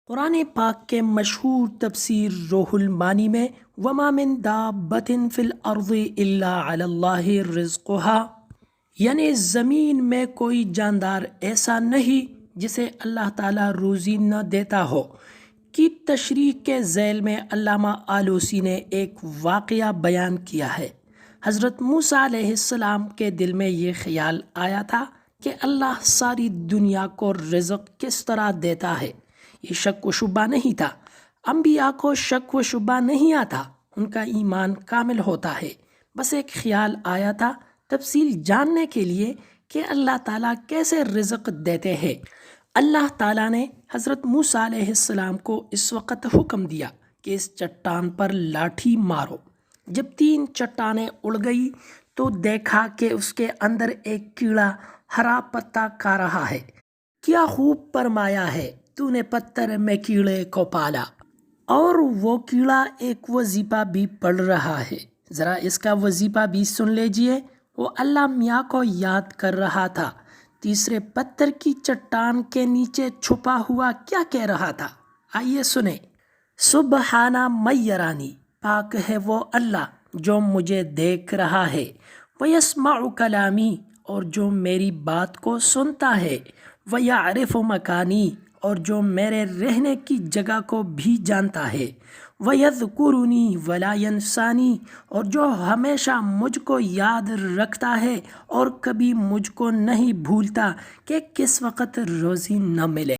قرآن پاک کے مشہور تفسیر روح المانی میں وما من دابۃ فی الارض الا علی اللہ رزقها یعنی زمین میں کوئی جاندار ایسا نہیں جسے اللہ تعالیٰ روزی نہ دیتا ہو کی تشریح کے ذیل میں علامہ آلوسی نے ایک واقعہ بیان کیا ہے۔ حضرت موسیٰ علیہ السلام کے دل میں یہ خیال آیا تھا کہ اللہ ساری دنیا کو رزق کس طرح دیتا ہے۔ یہ شک و شبہ نہیں تھا، انبیاء کو شک و شبہ نہیں آتا، ان کا ایمان کامل ہوتا ہے۔ بس ایک خیال آیا تھا تفصیل جاننے کے لیے کہ اللہ تعالیٰ کیسے رزق دیتے ہیں۔ اللہ تعالیٰ نے حضرت موسیٰ علیہ السلام کو اس وقت حکم دیا کہ اس چٹان پر لاٹھی مارو۔ جب 3 چٹانیں اڑ گئی تو دیکھا کہ اس کے اندر ایک کیڑا ہرا پتا کھا رہا ہے۔ کیا خوب فرمایا ہے، تو نے پتھر میں کیڑے کو پالا۔ اور وہ کیڑا ایک وظیفہ بھی پڑھ رہا ہے، ذرا اس کا وظیفہ بھی سن لیجئے۔ وہ اللہ میاں کو یاد کر رہا تھا۔ تیسرے پتھر کی چٹان کے نیچے چھپا ہوا کیا کہہ رہا تھا، آئیے سنیں۔ سبحانہ من یرانی، پاک ہے وہ اللہ جو مجھے دیکھ رہا ہے، وَيَسْمَعُ کلامی، اور جو میری بات کو سنتا ہے، وَيَعْرِفُ مکانی، اور جو میرے رہنے کی جگہ کو بھی جانتا ہے، وَيَذْكُرُنِي وَلَا يَنْسَانِي، اور جو ہمیشہ مجھ کو یاد رکھتا ہے اور کبھی مجھ کو نہیں بھولتا کہ کس وقت روزی نہ ملے۔